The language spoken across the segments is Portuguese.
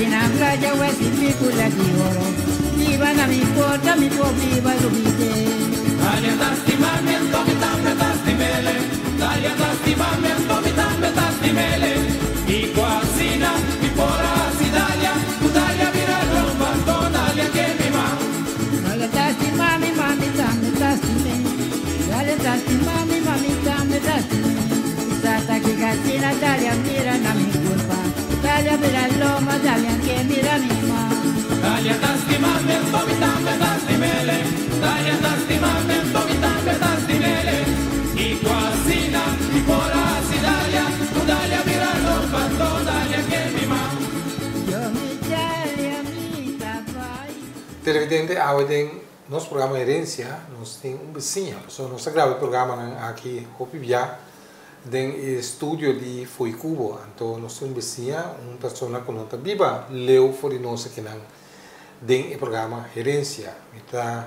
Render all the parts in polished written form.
Sinambra ya wesi pikula di oro. Viva na mi porta mi po viva lubite. Dalia tastimamento mi tambe tastimele. Dalia tastimamento mi tambe tastimele. I quasina mi pora si Dalia. Tu Dalia vira rompanto Dalia che mi ma. Dalia tastimami mami tambe tastime. Dalia tastimami mami tambe tastime. Sata che cazzina Dalia mira na mi culpa. Dalia mira l'oma Dalia che mira mi ma. Dalia tastimamento mi tambe tastimele. Dalia tastimamento mi tambe tastimele. I quasina mi pora si Dalia. Tu Dalia vira rompanto Dalia che mi ma. Yo mi Dalia mi tabai. Televidente, ahora en nuestro programa de herencia, nos tiene un vecino. Nos graba el programa aquí, Hopibia, del estudio de Foicubo. Entonces, nos tiene un vecino, una persona con nota viva, Leo Forinosa, que nan den el programa Herencia. Está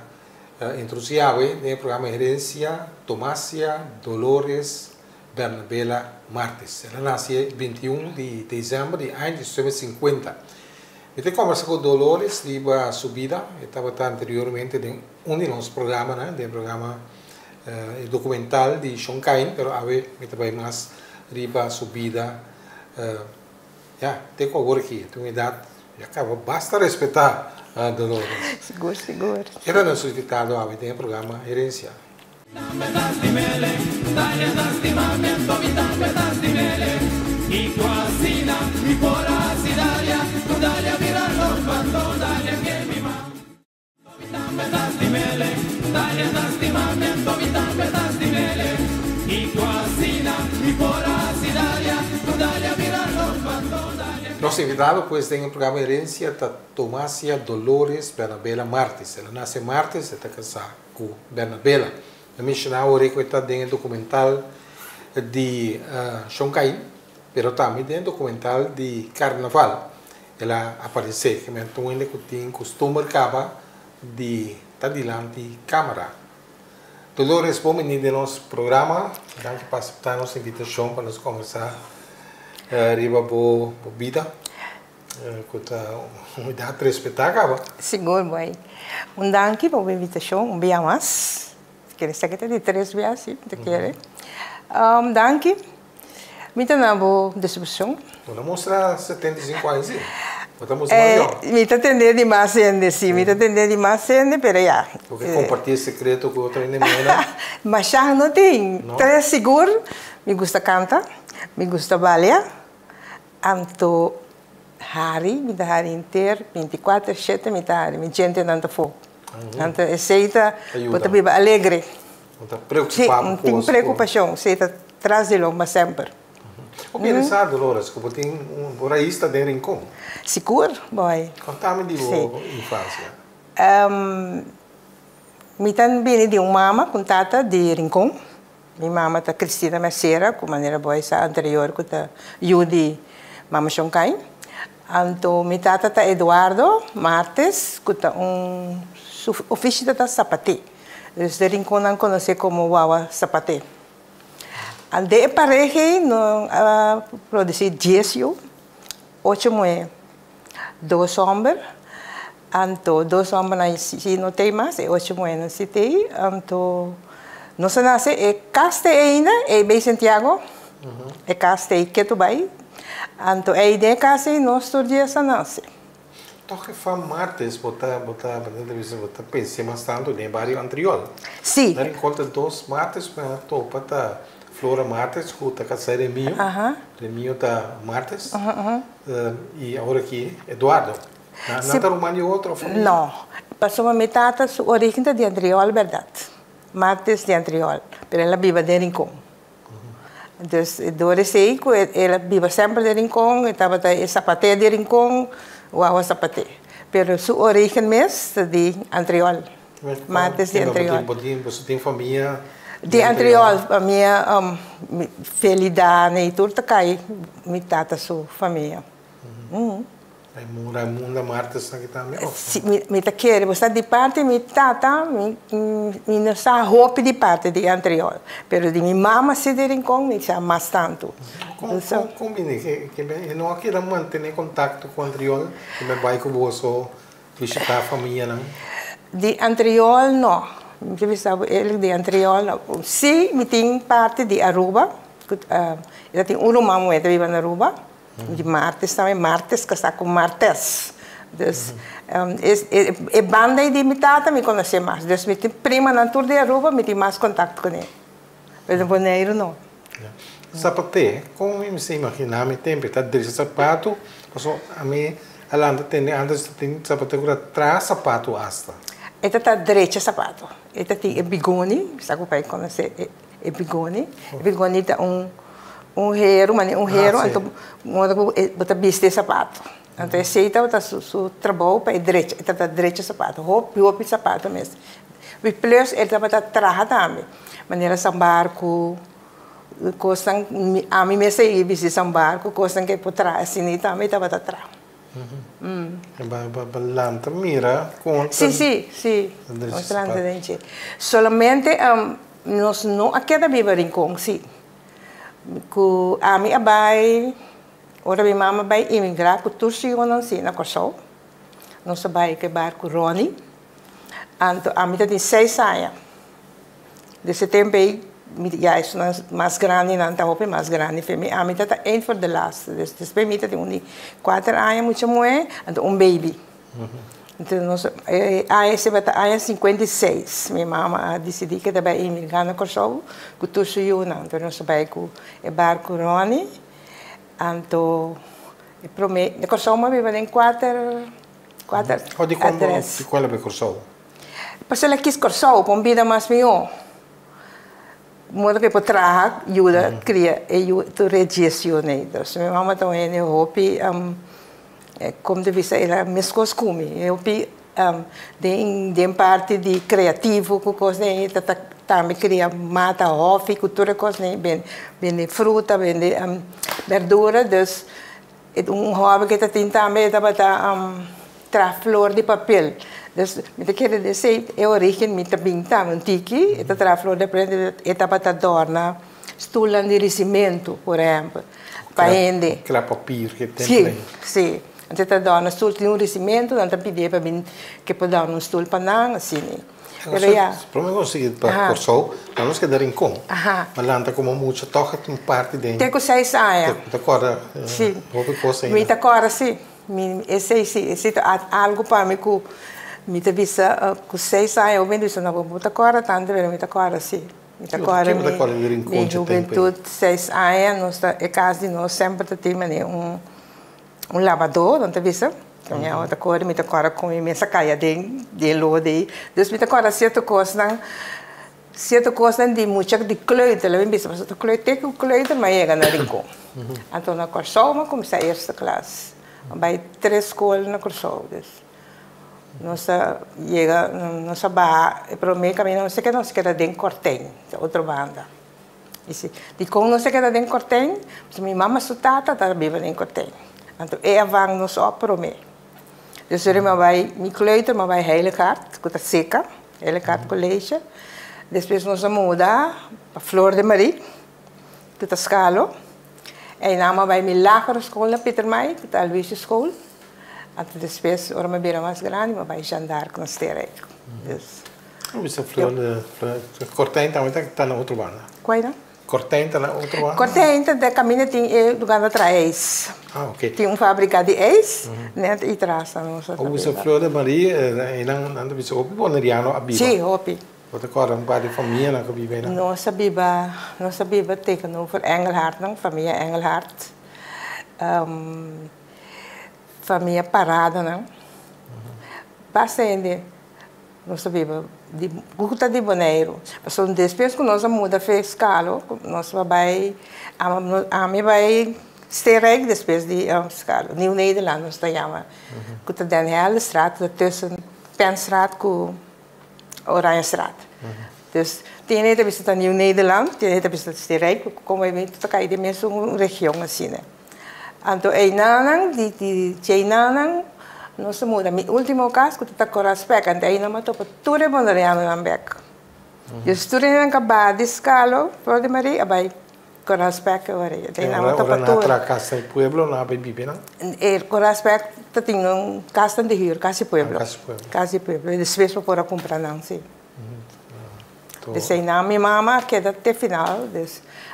introducido en el programa Herencia Tomasia Dolores Bernabela Martes. Ella nació el 21 de diciembre de año 1950. Este conversa con Dolores de su vida. Estaba anteriormente en uno de los programas, ¿no? Del programa el documental de Sean Cain, pero a ver, me trae más riba su vida. Ya, tengo ahora aquí, tengo edad, ya acabo, basta respetar a Dolores. Seguro, seguro. Era nuestro invitado a ver en el programa Herencia. I quasina mi pora si Dalia. Tu Dalia vira rompanto Dalia che mi ma. Mi tambe tastimele. Dalia tastimamento mi tambe tastimele. I quasina mi pora si Dalia. Tu Dalia vira rompanto Dalia. Nuestro invitado pues en el programa Herencia está Tomasia Dolores Bernabela Martes. Ela nace martes, está casada con Bernabela. Eu mencionava ahora que está en el documental de Sean Cain, pero también en el documental de Carnaval. Ela aparece, que me entonces le tiene costumbre de estar delante de cámara. Dolores, bom venir de nosso programa. Gracias por aceptar nossa invitação para nos conversar arriba boa vida. Com uma idade respeitável. Seguro, boy. Danke por a invitação, dia mais. Quer dizer que de 3 dias, sim, te quer. Danke. Me dá uma boa distribuição. Vamos mostrar 75 anos, sim. Vamos mostrar. Me está atendendo demais, sim. Me está atendendo demais, pero já. Porque compartilhar secreto com outro inimigo. Mas já não tem. Tá seguro. Me gusta cantar, me gusta bailar. Anto hari, me dá hari inteiro, 24/7 me dá hari, me gente não tá fogo. Anto aceita, bota viva alegre. Não tá preocupado. Não tem preocupação, aceita traz de longe sempre. O que é isso, Dolores? Que tem buraísta de Rincón. Seguro, boy. Contame de infância. Me também de uma mama com tata de Rincón. Minha mama tá Cristina Merceira, com maneira boa essa anterior com tá Yudi Mama Sean Cain. Então, minha tata tá Eduardo Martes, com tá ofício da sapate. Desde Rincón não conhece como Wawa Sapate. Ande pareja no produzir 10 anos, 8 mulheres, 2 homens, então 2 homens não tem mais, 8 mulheres não se tem, então não se nasce, é caste ainda, é bem Santiago, é caste que tu vai, então é ideia caste nosso dia se nasce. Então que faz martes, botar pensei bastante no barrio anterior. Sim. Dar em conta 2 martes, para topa Flora Martes, que está casada de mim. Remio está Martes. E agora aqui, Eduardo. Não está Romano outra família? Não. Passou a metade da origem de Andriol, verdade. Martes de Andriol. Mas ela vive de Rincón. Então, eu sei que ela vive sempre de Rincón, estava em Sapate de Rincón, ou Sapate. Mas sua origem mesmo é de Andriol. Martes de Andriol. Você tem família? De Andriol, a minha felicidade e tudo cai metade da sua família. Raimunda Martes aqui também. Sim, me tá querendo, você de parte me tata, me não sa roupa de parte de anterior, pero de minha mama se de rincón me sa mais tanto. Combine que não aqui não manter contato com o anterior, que me vai com você visitar a família não. De anterior não, me visava ele de anterior não. Sim, me tem parte de Aruba, ele tem uma moeda viva na Aruba. De Martes também, Martes, que está com Martes. Dus, banda de minha tata me conhece mais. Dus, me tem prima na tour de Aruba, me tem mais contato com ele. Mas no Bonaire, não. Sapaté, como você imagina, me tem que de sapato, a mim, além de antes tem sapato que traz sapato hasta. Ele está direito sapato. Ele tem bigoni, sabe o pai conhece bigoni. Bigoni é hero, então bota veste sapato. Então aceita bota su trabalho para direito, está direito sapato, roupa sapato mesmo. E plus ele tá bota traja também, maneira sambarco, coisa a mim mesmo aí viste sambarco, coisa que por trás assim também tá bota traja. Balanta mira com. Sim. Solamente nós não aquela viva rincón, sim. Que a minha mãe, ora minha mãe vai imigrar, que tudo se não se na Kosovo, nós vai que barco Roni, então a minha tem 6 anos, desse tempo aí já é mais grande, não está open mais grande, a minha está um for the last, depois minha tem 4 anos muito mulher, então baby. Então nós esse vai estar 56, minha mãe decidiu que vai imigrar na Kosovo, que tudo se não, então nós vai com o barco Roni, então prometo, na Kosovo vive em 4 adresses. Qual é o Kosovo? Porque ela quis Kosovo, para uma vida mais melhor. Modo que para trabalhar ajuda cria tu registro então minha mãe também eu hope como de vista ela mescos comigo eu de parte de criativo com coisa aí também cria mata off cultura coisa aí bem fruta bem verdura dus hobby que tem também tra flor de papel dus me quer dizer é origem me pinta um tiki tra flor de papel para adornar stoelen de ricimento por exemplo para gente aquela papel que tem sim então está dando stoel de ricimento então pedir para mim que pode dar stoel para não assim pero já para mim conseguir para Kosovo vamos que dar em com mas lá como muito toca tem parte dentro tem com 6 anos te acorda sim houve coisa me acorda sim esse algo para mim que me te vista com 6 anos eu vendo isso não vou te acorda tanto pero me acorda sim me acorda minha juventude 6 anos é quase nós sempre temos lavador, não te vista? Minha outra coisa, me acorda com imensa caia de lode. Dus me acorda certa coisa de muita de kleuter, ela me disse, mas o kleuter tem kleuter, mas chega na rincón. Então na Kosovo comecei a eerste classe. Vai 3 escolas na Kosovo. Nós chega, nós vai, para mim caminho não sei que nós queda dentro Corten, outra banda. E como não sei que dentro Corten, minha mamãe sutata está vivendo em Corten. Então, vang nos op para mim. Dus er vai me kleuter, maar vai Heiligard, que está seca, Heiligard College. Depois nós muda para Flor de Marie, que está escalo. E na vai me lagere school na Pieter May, que está Louise School. Então depois, ora me beira mais grande, mas vai Jandark na Sterrijk. Dus. Essa Flor de Corten também está na outra banda. Qual é? Corten está na outra banda? Corten de caminho tem lugar atrás. Ok. Tem fábrica de ex, né? E traz a nossa. Essa Flor de Maria, não viu o Hopi Boneriano a Biba? Sim, Hopi. Você conhece várias famílias que vivem lá? Nossa Biba tegenover Engelhard, não? Família Engelhard. Família Parada, não? Bastante. Nossa Biba. De Guta de Bonaire. Mas depois que nós muda fiscal, nós vai Sterrijk depois de fiscal. Nieuw Nederland nós chama. Guta Den Heldestraat tussen Penstraat com Oranjestraat. Dus tem gente visita Nieuw Nederland, tem gente visita Sterrijk, como é muito tocar de mesmo região assim, né? Anto ay nanang di chay nanang no se muda. Mi último caso que tá com respeito, ante aí não matou para tudo é bom da real ambek. Eu estou em acabar descalo, pode Maria, abai com respeito agora. Tem não matou para tudo. Na casa do pueblo não vai viver não? Com respeito tem casa de rio, casa pueblo. Casa pueblo. E depois para comprar não sim. Desse na minha mama queda até final,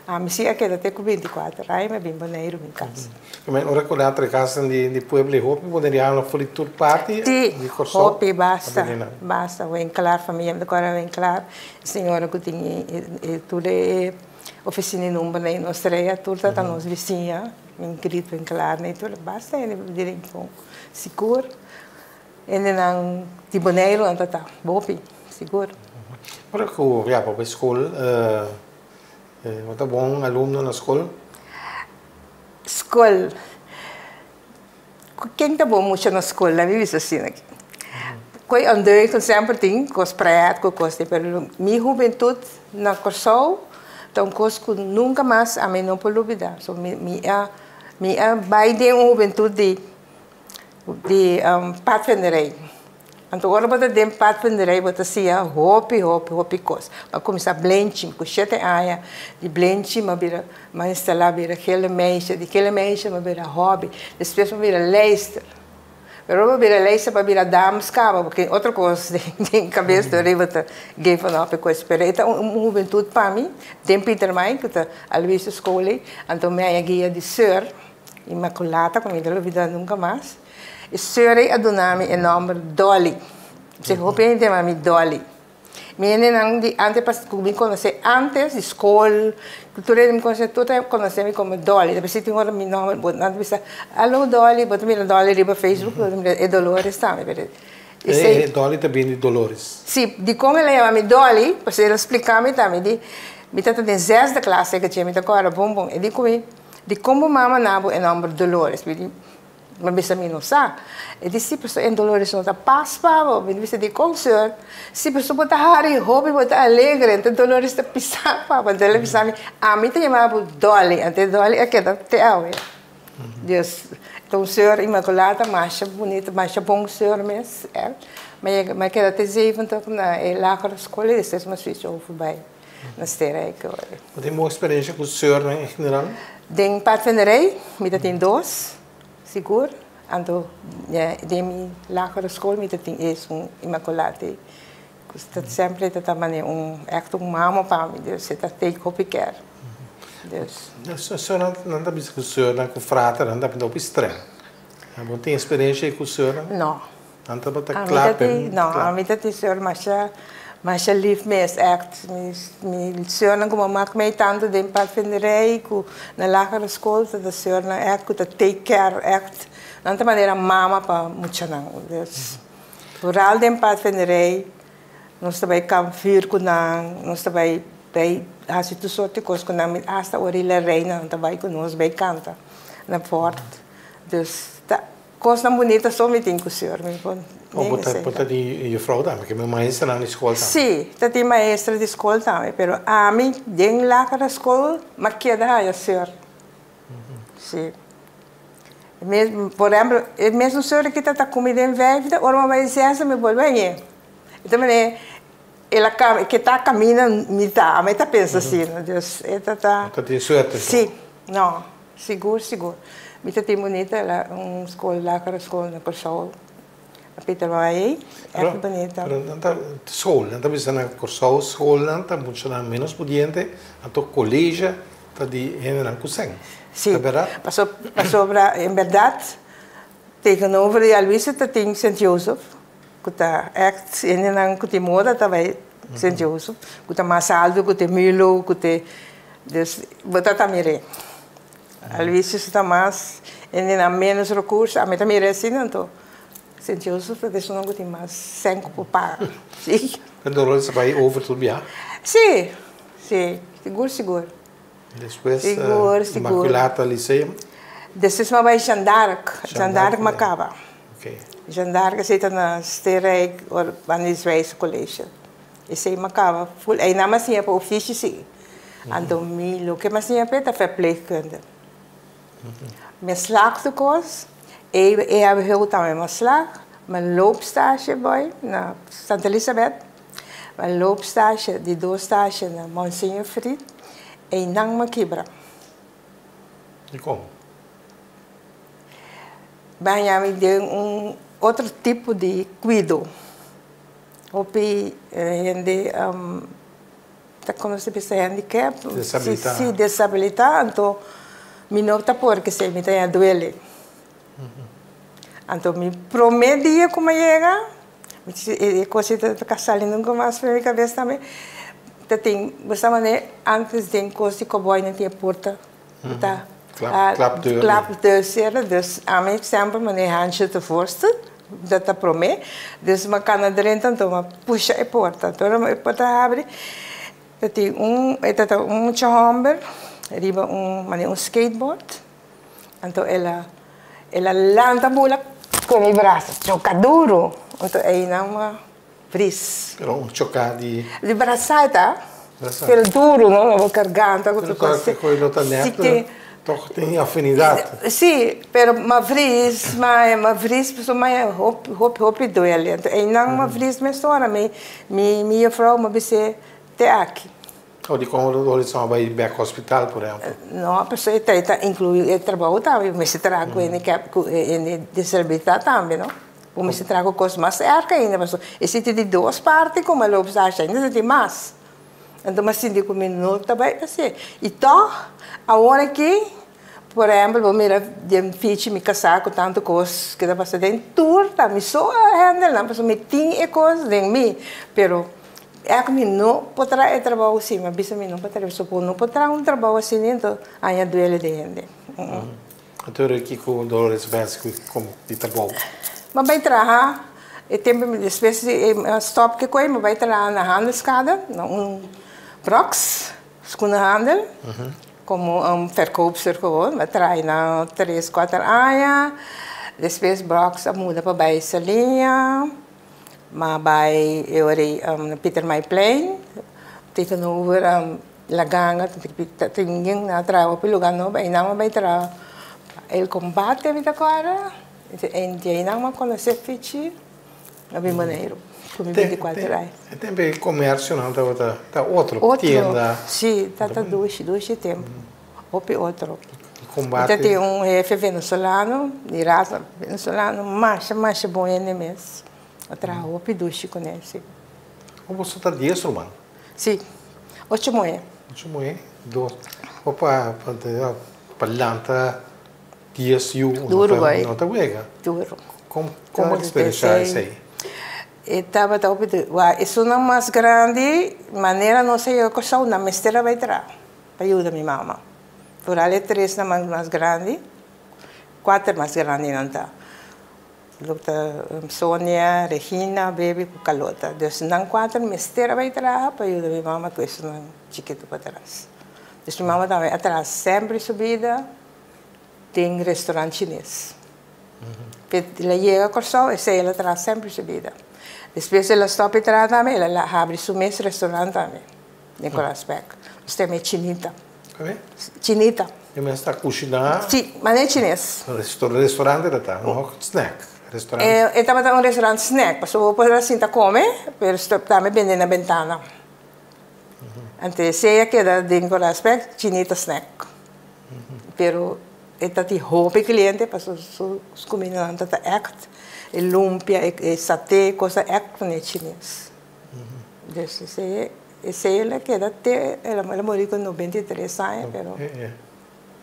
a minha queda até com 24, aí me bem boneiro em casa. Mas ora com a casa de pueblo hope poderia não foi tour party de hope basta, o em claro família de agora em claro, senhora que tinha tudo oficina num boneiro na estreia, tudo tá nos vizinha, em grito em claro, nem tudo basta, ele direito com seguro, ele não de boneiro anda tá, hope seguro. Ora que já para a escola, você é bom aluno na escola? Escola. Quem está bom muito na escola, vive assim aqui. Quando andei com sempre tem coisas práticas, coisas, mas minha juventude na Corsol, então coisas que nunca mais a mim não pode olvidar. So minha vai de uma juventude de patrocínio. Então, agora você tem patrocínio, você se hopi coisa. Mas começar a blending, com 7 anos de blending, mas instalar aquele mês, mas vira hobby. Depois, vira leister. Mas eu vira leister para virar damas, porque outra coisa tem cabeça, eu vou ter gay para coisa. Mas então, uma juventude para mim, tem Peter Mai, que está a Luísa Escola, então, minha guia de Sir, Imaculata, como eu não vida nunca mais. Suri adunami e nome Dolly. Se hoping de mami Dolly. Minha nang di antes pas kubin conhece antes de escola, cultura de me conhece tudo conhece como Dolly. Depois tinha agora meu nome, bot nada bisa. Alô Dolly, bot mira Dolly riba Facebook, é Dolores também, E Dolly também de Dolores. Sim, de como ela chama Dolly, para ela explicar-me também de me tenta de 6 da classe que tinha me tá agora bom. E de como mama nabo é nome Dolores, mas bisa minusa. E disse pessoa em Dolores não tá paspa, me disse de concert. Se pessoa bota hari, hobby bota alegre, então Dolores tá pisar pa, mas ela pisar a mim tem chamado Dolly, até Dolly é que tá até awe. Deus, então senhor Imaculada, mais bonita, mais bom senhor mesmo, é. Mas que até 7 então na lá com a escola, isso é uma switch over by na esteira que agora. Você tem uma experiência com o senhor em geral? Den patrocínio, me tem 2. Seguro, então, de minha lagere school, me tem isso imaculado. Custa sempre tá também echt mama para mim, Deus, está take hope care. Deus. O senhor não está com o senhor, não com frata, não está com estranho. Não tem experiência com o senhor? Não. Não está para claro. Não, a mim tem senhor, mas a lief mes echt, mi senhor não como mak me tanto de patrocínio com na lagere school, da senhor não echt, que take care echt. Não tem maneira mama para muito não. Rural de patrocínio, nós também campir com nós também assim tu sorte coisas com nós hasta orilla reina, nós também com nós bem canta na porta. Dus coisa bonita só me tem com o senhor, me pode. Pode de vrouw também, que é maestra na escola também. Sim, tem maestra de escola também, mas a mim dentro lá na escola, mas que dá a senhor. Sim. Mesmo, por exemplo, mesmo o senhor que está comendo em vida, ora vai dizer essa me volve aí. Então, ela que está caminhando, me está pensando assim, Deus, ela está. Está de sorte. Sim, não, seguro. Me está bonita, ela escola lá, aquela escola na Corsol. A Peter vai é bonita. School, não está pensando na Corsol, escola, não está muito menos pudiente, então colégio, está de general cozinha. Sim, passou em verdade, tegenover de Luísa tem Sint Joseph, que está echt in que tem moda também Sint Joseph, que está Masaldo, que tem Milo, que tem, dus botar também. A Luísa está mais em menos recursos, a mim também assim então. Sint Joseph, isso não tem mais 5 por par. Sim. Quando você vai over tudo já? Sim, seguro. Depois, seguro. Imaculata Liceu? Depois vai Jandark Macaba. Ok. Jandark zit na Sterrijk of aan het Zwijse College. E sei Macaba. Aí na mas tinha para ofício sim. Então, o que mais tinha para verpleegkunde. Mijn slag de koos. Ik heb heel aan mijn slag. Mijn loopstage boy naar Santa Elisabeth. Mijn loopstage, die doorstage naar Monsignor Fried. En dan mijn kibra. E como? Banhami de outro tipo de cuido. Hopi gente como se diz handicap, Disabilità. Sì, disabilità, então mi nota porque se mi tem duele. Então mi promedia como chega, e coisa tá saindo com mais para minha cabeça também. Tem, você mané antes de coisa que boy não tinha porta, tá? Klapdeur, dus aan mij sempre mijn handje te voorstellen, dat dat prome. Dus ik kan er erin dan pushen de porta. Toen ik porta abre, dat is een chamber, riba een skateboard. En toen ela landa bula com os braços, choca duro. Então aí não bris. Era um chocar de braçada, pero duro, não, a garganta. Qualquer coisa outra neto. Toch tem afinidade. Sim, pero uma vez pessoa mais hop doele. E não uma vez me história, minha frau me disse te aqui. Ou de como eles são vai back hospital, por exemplo. Não, a pessoa está incluído trabalho também, mas se trago em disabilidade também, não? Como se trago coisas mais cerca ainda, mas existe de duas partes como a lobsagem, ainda tem mais. Então, mas sim, com minuto também assim. Então, agora que, por exemplo, vou mirar de ficha me casar com tanto coisa que dá para fazer em tour, tá? Me só handle, não, porque me tem coisas de mim, pero é que me não pode trabalhar assim, mas bisa me não pode trabalhar, suposto não pode trabalhar trabalho assim, então aí duele de gente. Então, aqui com Dolores Vasco como de trabalho. Mas vai trabalhar, e tem depois stop que coi, mas vai trabalhar na handelskade, Brox, schoenenhandel, como verkoopster gewoon. We draaien na 3-4 anos. Depois Brox muda para essa linha. Mas vai eu na Peter Maiplein. Tegenover Laganga, tem ninguém na trabalho pelo lugar não, aí não vai trabalhar. Ele combate a vida agora. E aí não conhece fichi, na bem maneiro. Come 24 horas. E também comércio, não? Tá outro tienda. Sim, tá dois tempo. Outro. Combate. Então tem chefe venezuelano, de raça venezuelano, mais bom ainda mesmo. Outra roupa dois conhece. Ou você tá 10 irmão? Sim, 8 moedas. 8 moedas, 2. Opa, para lanta 10 e duro vai. Não tá uega. Duro. Como a experiência isso aí? Estava isso não mais grande, maneira não sei eu que na mestra vai entrar para ajudar minha mama. Por ali 3 na mais grande, 4 mais grande não tá. Sônia, Regina, Baby, Calota. Então não 4 mestra vai entrar para ajudar minha mama com isso não chiquito para trás. Então minha mama também atrás sempre subida tem restaurante chinês. Ela chega com sol e ela atrás sempre subida. Depois ela stop e traz também, ela abre seu mesmo restaurante também, Nicolas Beck. Nós temos chinita. Chinita. E mas está cozinhando? Sim, mas não é chinês. Restaurante está, não snack. Restaurante. Estava um restaurante snack, mas eu posso assim comer, mas também vende na ventana. Então, se ela queda de Nicolas Beck, chinita snack. Pero está de roupa cliente, para os combinantes está act. Lumpia, satê, coisa é chinês. Ela queda até, ela morreu com 93 anos.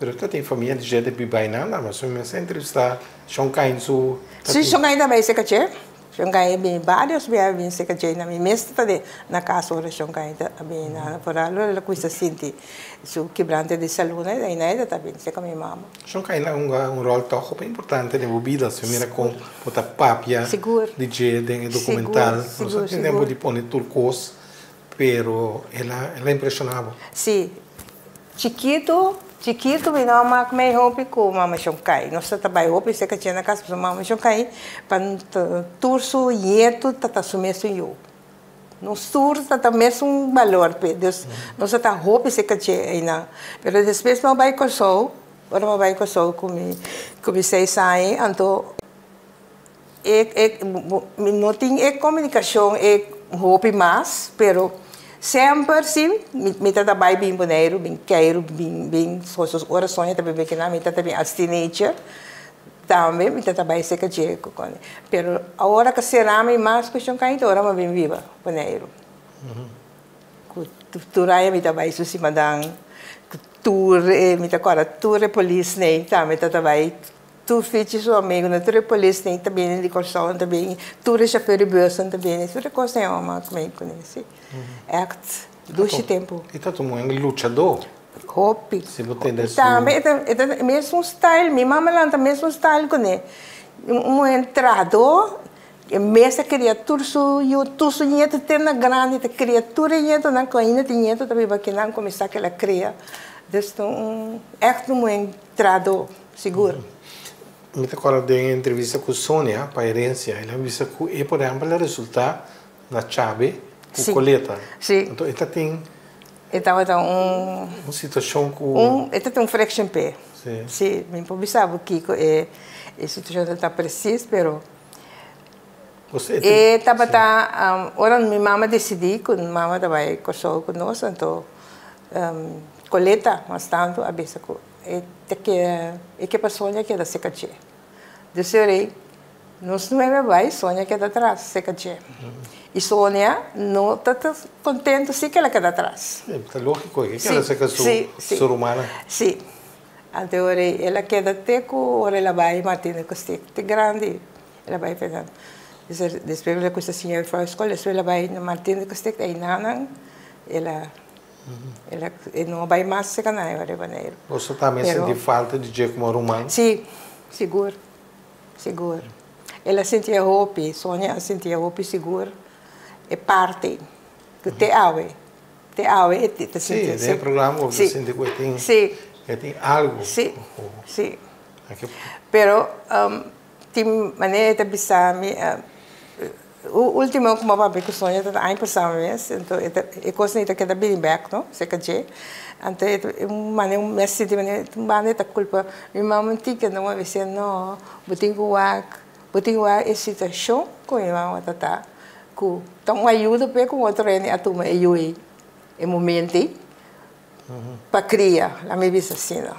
Pero tu tem família de gente que vai nada, mas eu me entrevistar Xongkai su. Sim, Xongkai também se caché. Xongkai bem vários bem se caché na minha mestra na casa ora Xongkai bem na por algo ela coisa sente su quebrante de saúde e ainda também se com minha mama. Xongkai é um rol toch bem importante na vida, se mira com bota papia, DJ de documental, não sei tempo de pôr turcos, pero ela impressionava. Sim. Chiquito, minha mama me roupa com mama Xongkai. Nós trabalhamos roupa se caché na casa mama Xongkai, para turso yeto tata sumesso eu. Nos tours tata mesmo valor, Deus. Nós tata roupa se caché aí na. Pero depois não vai com sol, ora me vai com só com 6 anos, então não tem comunicação, roupa mais, pero sempre sim, me trabalho bem bonito, bem quero, bem suas orações também bem que na me também as teenager também me trabalho seca de pero agora que será mais questão que ainda ora me bem viva bonito. Turai me trabalho isso cima dan tour me agora tour police nem também trabalho tour fiches o amigo na tour police nem também de corção também tour chauffeur de bus também isso é coisa é uma como conhece act doce tempo e tá tomando lutador hopi se você desse também é mesmo style minha mãe lá também mesmo style com entrado mesa criatura tu nieto tem na grande te criatura nieto na coina te nieto também vai não começar que ela cria então echt entrado seguro me acordo de entrevista com Sônia para herência ela disse que por exemplo o resultado na chave com coleta então esta tem então uma situação com esta tem fraction p sim me improvisava que a situação está precisa pero e estava ora minha mãe decidiu que minha mãe vai casar conosco então coleta mas tanto a vez que para Sônia que é da secache disse nós não é vai Sônia que é da atrás secache e Sônia não está contente se que ela queda atrás é lógico que ela se casou ser humana sim então ela queda até que ora ela vai Martina que grande ela vai fazendo depois da coisa assim, eu fui à escola, depois ela vai na Martina Costek, aí não, ela não vai mais se canai, agora vai. Você também sente falta de dia como romano? Sim, seguro. Ela sentia roupa, Sônia sentia roupa seguro, é parte que te ave, te sentia. Sim, é programa você sente que tem algo. Sim. Pero tem maneira de pensar o último como papai que sonha está aí passando mês então é coisa que está bem back não sei que é então maneira mês de maneira tá culpa minha mãe tinha não vai ser não botinho a situação com minha mãe tá com então ajuda para com outro né a turma é momento para criar a minha vida assim não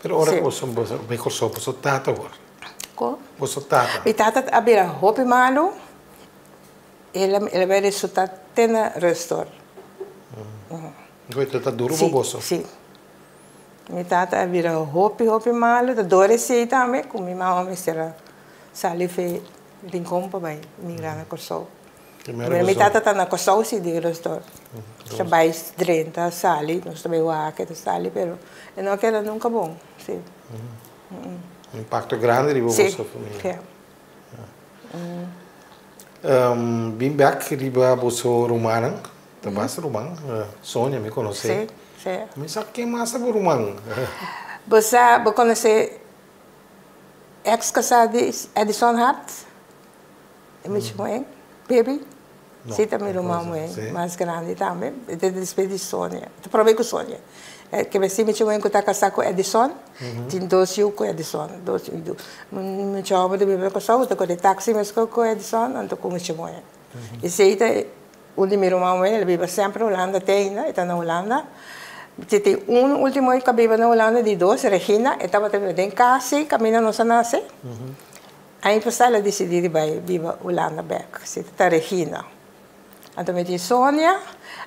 pero ora você vai correr você tá agora você tata minha tata abrir a roupa malo ela vai resultar até na restaurante. Então está duro para você? Sim. Minha tata vira roupa malo, da dor se também, com minha mãe será sali fe rincon para vai migrar na Kosovo. Minha tata está na Kosovo se de restaurante. Já vai drenta sali, nós também o que sali, pero não queda nunca bom, sim. Impacto grande de você família. Bem back riba boso rumang, tabas rumang, Sônia me conhece. Sim. Mas sabe quem mais é rumang? Você conhece ex-casado Edison Hart? É me chamou baby? Sim, também rumang mais grande também. De despedida de Sônia. Tu provei com Sônia. Que você me chamou que está casado com Edison, tem 2 filhos com Edison, 2 filhos. Me chamou de bebê com saúde, com o táxi mas com Edison, então como chamou. E se aí o de meu irmão ele vive sempre na Holanda, está na Holanda. Tem último que vive na Holanda de 2, Regina, estava também em casa, caminhando nossa nasce. Aí depois ela decidiu de vai viver Holanda back, se está Regina. Então me diz Sônia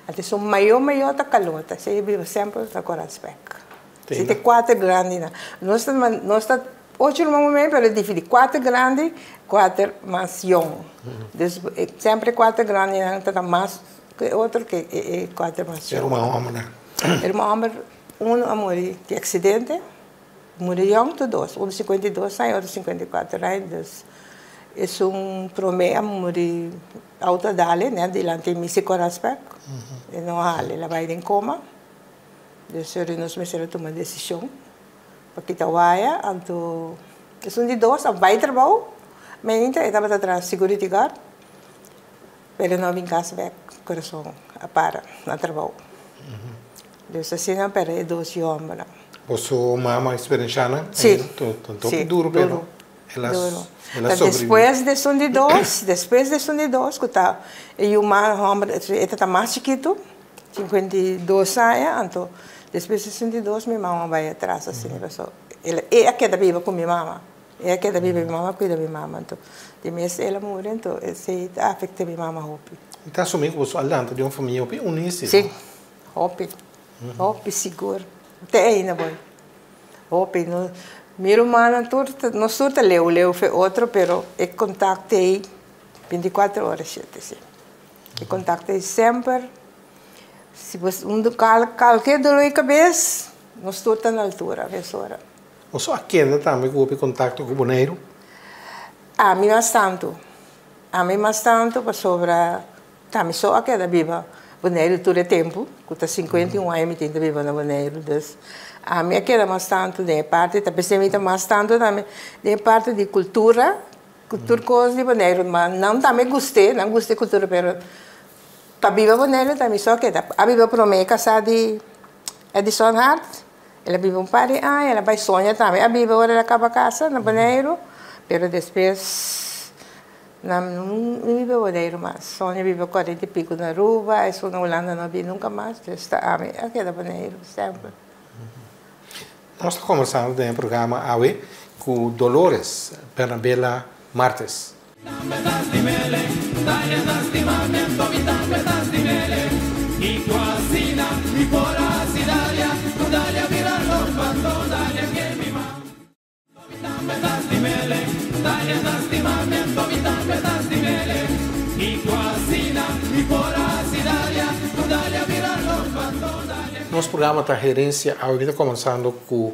até são maior da calota, se vive sempre na Coraspec. Se tem 4 grandes, nós está 8 no momento, mas divide 4 grandes, 4 mais young. Sempre 4 grandes, não mais que outro que 4 mais young. Era uma homem, né? Era uma homem, a morrer de acidente, morreu young, todos, 52 anos, outro 54 anos. É promesso morrer alta dale, né, delante de Missy Coraspec. E não há, ela vai em coma. Depois nós começamos a tomar decisão para que trabalhe. Então, é de 2, vai trabalhar. Mas ainda estava atrás security guard. Mas não vim casa back, coração a para, na trabalho. Depois assim, não, para 2 homens. O su mamá experienciana? Sí. Sí. Duro, pero duro. ela Después de Sonidos, que está, e o homem está mais chiquito, 52 anos, então, depois de Sonidos, minha mamãe vai atrás, assim, ela queda viva com minha mamãe. Ela queda viva, minha mamãe cuida da minha mamãe, então, de mês ela morre, então, isso afeta minha mamãe, hopi. Então, assumindo que você alanta de uma família hopi, unisse? Sim, hopi. Hopi, seguro. Até ainda, boy. Hopi, não... Meu irmão não surta leu foi outro, pero eu contactei 24 horas, assim. Eu contactei sempre. Se você qualquer dor de cabeça, não surta na altura, a hora. Você aqui também com contato com o boneiro? A mim bastante. Para sobrar, também só aqui da viva. Boneiro todo o tempo, que está 51 anos, me viva no boneiro, a mim queda bastante de parte, também se me bastante também de parte de cultura coisa de boneiro, mas não também gostei de cultura, pero para viver boneiro também só queda. A viver para mim casada de Edison Hart, ela vive par de anos, ela vai sonhar também, a viver agora ela acaba casa no boneiro, pero depois não vive boneiro mais, sonha vive 40 e pico na rua, isso na Holanda não vi nunca mais, a mim queda boneiro sempre. Nós estamos conversando no programa AWE com Dolores Bernabela Martes. Nosso programa está gerência agora começando com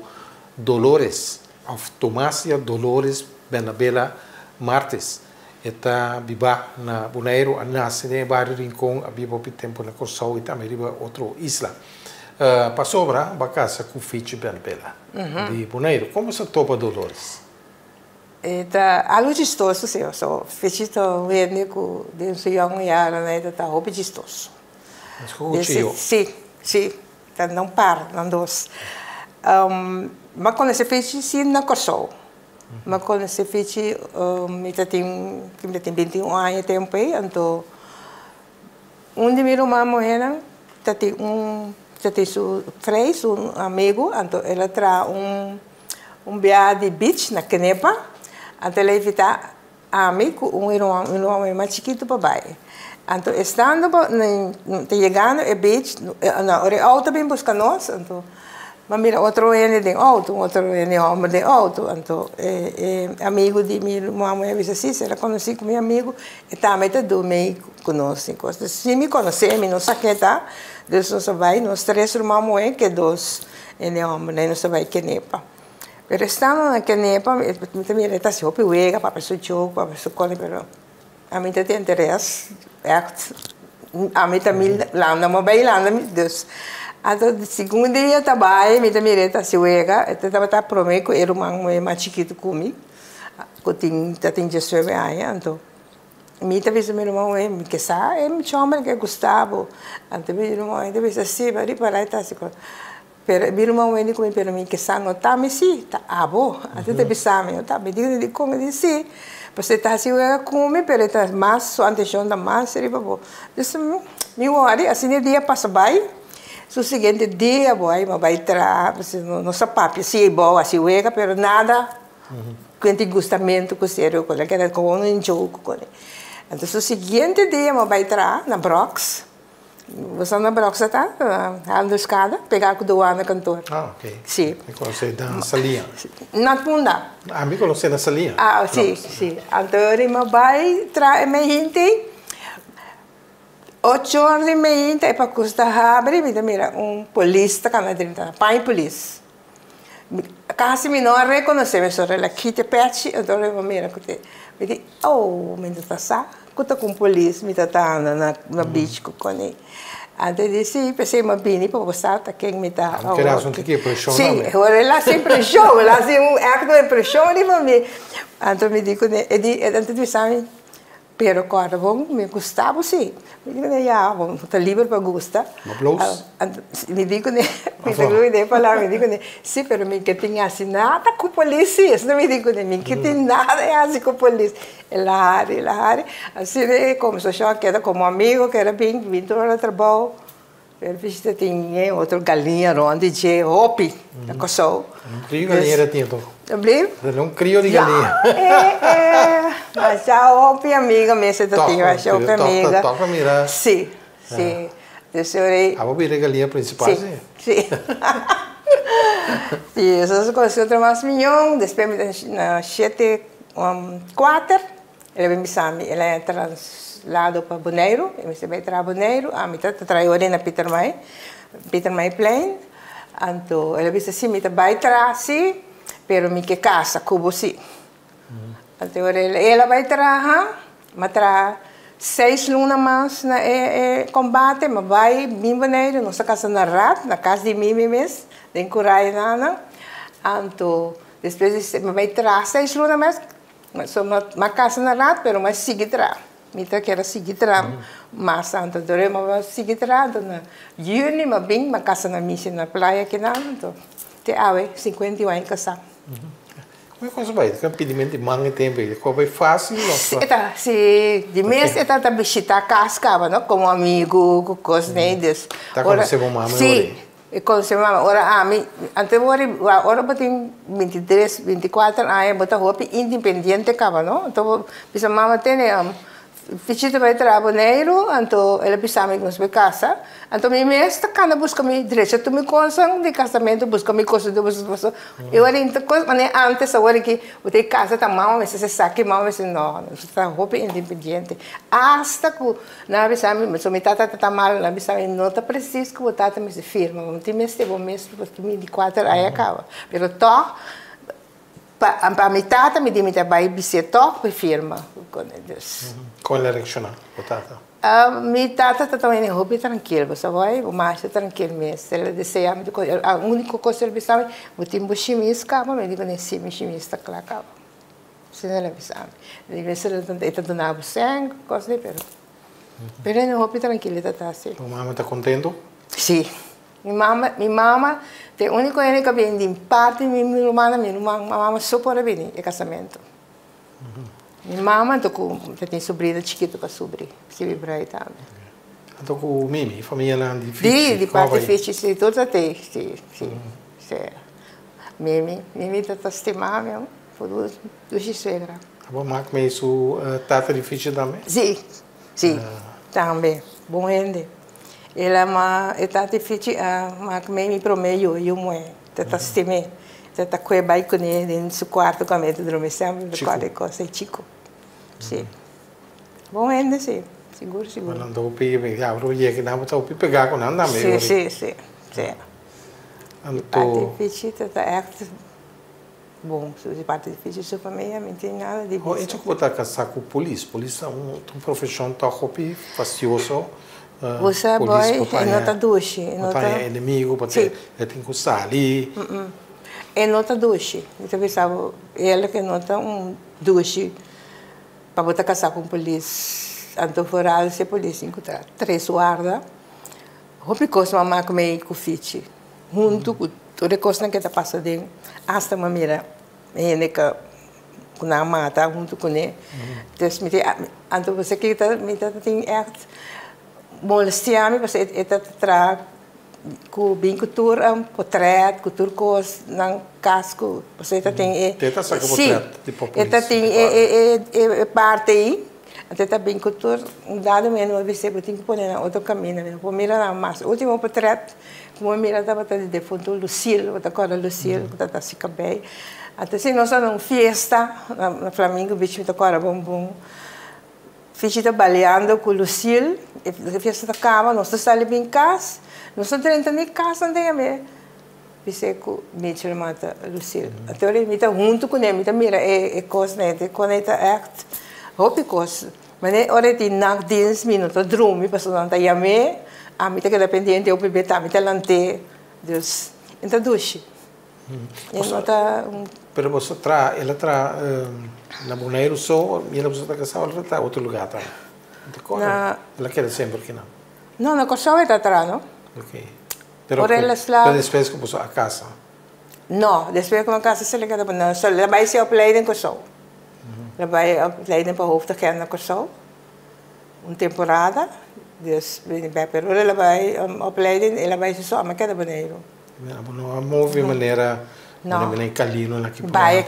Dolores, Automácia Dolores Bernabela Martes. Está viva na Bonaire, nasce no bairro Rincón, a viva por tempo na Corsau e também viva outra isla. Passou para casa com o filho Bernabela de Bonaire. Como você topa Dolores? Está algo gostoso, sim. Só fechito vendo com dentro de um ano, né? Está roupa gostoso. Mas como tio? Sim. Não para, não doce. Mas quando se fez sim na Corsau. Mas quando se fez, eu tenho 21 anos tempo aí, então onde meu irmão morreu, tem seu freio, um amigo, então ela traz viagem de beach na Canepa, então ela invita a mim com um irmão mais chiquito para baixo. Então, estando chegando a beach, na hora auto bem buscar nós, então, mas mira outro ene de auto, outro ene homem de auto, então, amigo de meu irmão, eu disse assim, será conheci com meu amigo, e também está dormindo conosco, se me conhecer, me não sabe tá, Deus não vai, nós três irmãos que dois ene homem, não sabe que nepa. Pero estando na Canepa, me também está se hopi wega, para pessoa choco, para pessoa cone, pero a mim tem interesse, a mim também landa mobile landa dus. Então segundo dia trabalho, me também está se wega, estava tá prometido que era mais chiquito comigo, que tem 19 anos, então me também meu irmão me que sabe, me chama que Gustavo, então meu irmão também assim, vai para aí tá se pero meu irmão ele come para mim que sabe não tá me sim, tá abo, até te pensar eu tá me digo de como disse. Você está assim, eu come, pero está mais, sua atenção está mais, seria bom. Então, meu hora, assim, o dia passa bem, o seguinte dia, vai entrar, você não sabe papo, se é bom, assim, uega, pero nada, com gostamento, com sério, com aquele, com um jogo, com ele. Então, o seguinte dia, vai entrar na Brox, você na Brox está, na escada, pegar com o doana cantor. Ah, ok. Sim. Me conhece na salinha? Na funda. Ah, me conhece na salinha? Ah, sim. Então, ele vai trazer minha gente, 8 horas de minha gente, para custar abre, mira, polícia canadense, pai polícia. Quase me não reconhece, mas só ela quita peixe, então eu mira, me diz, me está sa, cuta com polícia, me está na beach com ele. Então disse, pensei uma bini para você, tá quem me tá. Não quer assunto aqui pressão não? Sim, agora ela sem pressão, ela sem acto de pressão de mim. Então me digo, então tu sabe, Pero agora me gostava sim. Me digo, já, vamos estar livre para gostar. Me digo, me digo, falar, me digo, sim, pero me que tem assim nada com polícia, não me digo, me que tem nada assim com polícia. Ela, assim, começou a queda como amigo, que era bem, vindo ao trabalho. Ele visita tinha outro galinha onde de hopi, da coçou. Um crio de galinha era tinto. Um crio de galinha. Mas já hopi amiga mesmo da tinha, já hopi amiga. Toca mirar. Sim, sim. Deixorei. A hopi de galinha principal, sim. Sim. Sim, essas coisas outro mais milhão, depois na 7/4, ele me chama, ele entra lado para Bonaire, eu me para Bonaire, a mim tá trabalhando na Peter May Plain, então ele disse assim, me tá vai trazer, pero me que casa, cubo sim. Então ela vai trabalhar, mas tra 6 lunas mais na combate, mas vai bem Bonaire, nossa casa na Rat, na casa de mim mesmo, em Curainana, então depois me vai trazer 6 lunas mais, mas uma casa na Rat, pero mas sigue tra. Mita que era seguir mas anto dore mas seguir na juni mas bem uma casa na missa na praia que não então te ave 51 casa. Como é que você vai? Que pedimento de manga tempo ele como é fácil não? Eta se de mês eta tá visitar cascava não como amigo coisas neles. Tá conhecendo uma mãe. Sim. E conhecendo uma ora a mim ante ora batem 23 24 anos bota roupa independente cava não então bisa mama tem Fichita vai trabalhar, então ela precisa me construir casa. Então minha mestra quando busca me direito, tu me consam de casamento, busca me coisa de você. Eu era então coisa, mas antes agora que eu tenho casa tá mal, mas se saque mal, mas não, está roupa independente. Hasta que na vez me so me tata tá mal, na vez me nota preciso que o tata me se firma, não tem mestre bom mestre, porque me de 4 aí acaba. Pero to a metade me dimite vai biseto per firma con eles. Com a eleição, o tata. A metade tá também hobby tranquilo, você vai, o mais tranquilo mesmo. Ele deseja a única coisa ele pensava, o tempo chimista, mas me digo nesse chimista claro acaba. Se não ele pensava, ele pensava ele tá dando sangue, coisa de pero ele hobby tranquilo tá assim. O mama tá contento? Sim. Minha mama tem único ele que vem de parte minha mama só para vir é casamento. Minha mama tem sobrinha chiquita para sobrinha, se vibrar também. Então com o Mimi, família lá de Fitch. De parte Fitch, sim, todos até, sim. Mimi tá estimado mesmo, por duas suegra. Bom, Mark me isso tata de Fitch também? Sim, também, bom rende. Ela está difícil, mas me prometeu eu mãe, tá estimado, tá com vai com ele no seu quarto com a meta dormir sempre, qualquer coisa chico, sim, bom ainda sim, seguro. Mas não peguei, já o dia que não vou pegar com nada mesmo. Sim. Então, parte difícil tá bom, se parte difícil só para mim não tem nada de. Oh, então que botar casar com polícia é uma profissão tão fastidioso. Você vai não tá duche, não tá inimigo, porque ele tem que usar ali. Não tá duche, então pensava ela que não tá duche para botar casar com polícia, então fora se polícia encontrar 3 guarda, roupa coisa mamãe comer com fitch, junto com toda coisa que tá passando, hasta uma mira, ele que com a mata junto com ele, então você que tá tem molestiami parce eta tra ku bem cultura portrait cultura cos nang casco parce eta tem eta sa portrait de população eta tem parte aí eta bem cultura dado menos você tem que pôr na outro caminho né por mira na mais último portrait como mira tava de defunto Lucille outra coisa Lucille que tá se cabei até se nós não festa na Flamengo bicho tá agora bom fiz trabalhando com Lucille, a festa acaba, nós estamos ali em casa, nós estamos tentando em casa, não tem a ver. Fiz com Mitchell mata Lucille. Até ele me está junto com ele, me mira, coisa, né, quando ele está act, roupa coisa. Mas né, hora de 10 minutos, dorme, passou não está a mim está dependente, eu bebê tá, me está lante, Deus, então duche. Pero você ela na Bonaire só, e ela está casada, ela está em outro lugar, tá? Ela quer sempre que não. Não, na Kosovo está atrás, não? Ok. Pero depois que você a casa? Não, depois que a casa se liga, não, só ela vai se opleiden em Kosovo. Ela vai opleiden para hoofdagent na Kosovo, uma temporada, dus bij Peru ela vai opleiden, ela vai se só, mas cada Bonaire. Não move maneira, não nem calino na que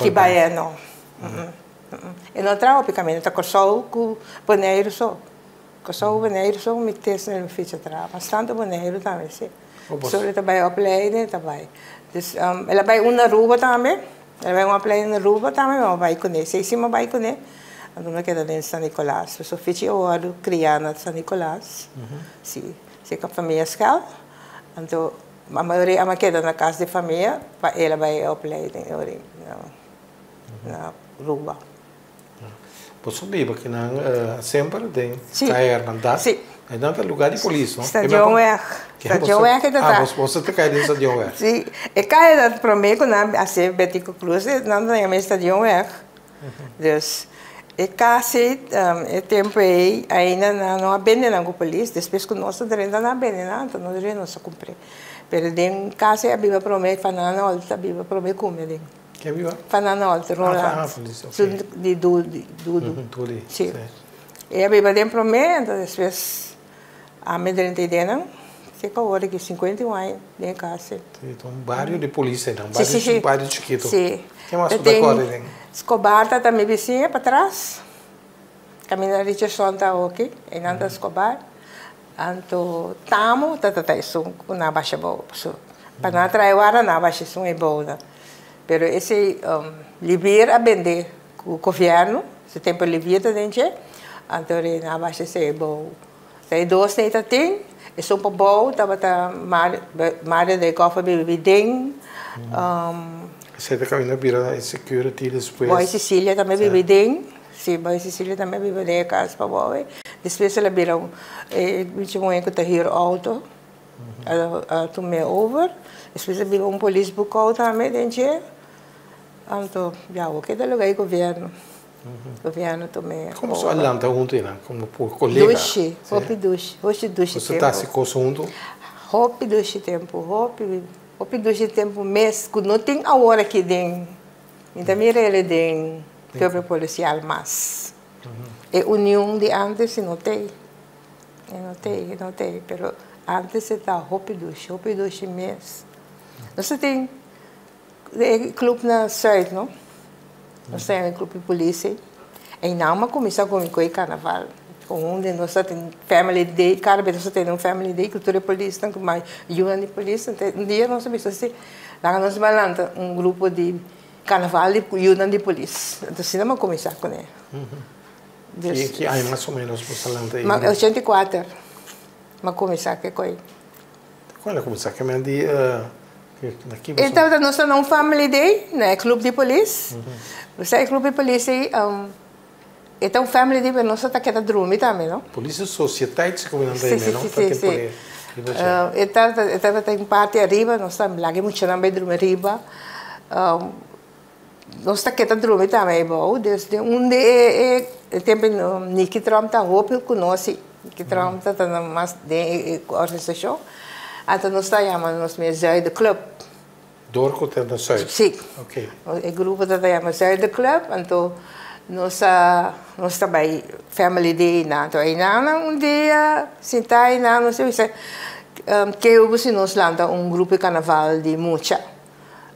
vai não. E não trago porque caminho tá Kosovo com Bonaire só. Kosovo Bonaire só me testa no ficha atrás, bastante Bonaire também sim. Só ela vai opleiden também. Dus ela vai uma Aruba também. Ela vai uma opleiding na Aruba também, mas vai com ele, sei sim, mas vai com ele. Então não queda em São Nicolás, só ficha o ano criar na São Nicolás. Sim, se com a família escal. Então a maioria ama queda na casa de família, ela vai opleiding na Aruba. Posso dizer que não sempre tem cair na data. Sim. É não lugar de polícia, não? Stadion Weg. Stadion Weg é da. Você te cai dentro Stadion Weg. Sim. E cai da para mim quando assim Betico Cruz, não tem mais Stadion Weg. Dus e casi e tempo aí ainda não abende na polícia, depois que nós ainda não abende não, então nós não se cumpre. Pero den casi a biba para mim fanana alta biba para mim come Que biba? Fanana alta, rola. De tudo. Sim. E a biba den para mim, então depois a minha 30 anos, que agora que 51 anos em casa. Então, bairro de polícia, não, bairro chiquito. Sim. Que mais você acorda, hein? Escobar está também vizinha para trás. Caminhar Richardson está aqui, e não está Escobar. Então, tamo, tá isso, na baixa boa. Para não trair agora na baixa isso é boa. Pero esse libera a vender com o governo, esse tempo libera dentro, então na baixa isso é boa. Tem dois netas tem, e são para boa, tava tá Maria de Cofa bebidem. Você está caminhando para security depois. Boa Cecília também bebidem. Sim, boa Cecília também bebidem casa para boa. Depois ela virou, me chamou em que tá hier auto, to me over. Depois ela virou polícia bucou também dentro. Então, já o que da lugar governo. Governo também. Como só Atlanta junto, né? Como por colega. Duche, hopi duche, hoje duche. Você está se coçando? Hopi duche tempo, hopi duche tempo mês, que não tem a hora que tem. Então mira ele tem corpo policial mais. E união de antes não tem, não tem, pero antes está hopi duche mês. Nós tem clube na Zuid, não? Nós temos um grupo de polícia. E não começar com o carnaval. Onde nós temos family day, cada vez nós temos family day, cultura de polícia, então mais união de polícia. Um dia nós sabemos assim, lá nós balanta grupo de carnaval de união de polícia. Então se não começar com ele. E que ano mais ou menos você balanta aí? 84. Mas começar que coi. Quando começar que me di então nós temos family day, né, clube de polícia. Você é clube de polícia então family day nós está querendo dormir também, não? Polícia sociedade como não tem, não? Sim. Então tem parte arriba, nós estamos lá que muito não vai dormir arriba. Nós está querendo dormir também, bom. Desde dia tempo Nicky Trump está roupa conosco, Nicky Trump está na mais de organização. Então nós está chamando nós mesmos Zuid Club. Dorco tem na Zuid? Sim. Ok. O grupo está chamando Zuid Club, então nós está bem family day, então aí dia sentar aí não sei se que eu se nós landa grupo de carnaval de mucha.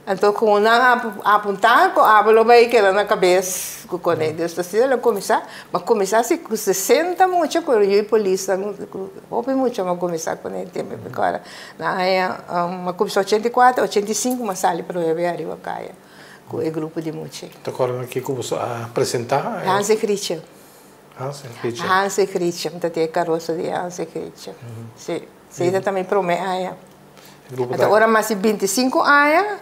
Então quando não apontar, abro vai que na cabeça com ele, Deus assim ela começar, mas começar se 60 muito com a polícia, houve muito mas começar com ele tempo agora. Na mas começou 84, 85 mas sali para o arriba caia com o grupo de mucha. Então agora aqui como apresentar? Hans Christian. Hans Christian, então tem carroça de Hans Christian. Sim, sim, também promete aí. Agora mais 25 anos.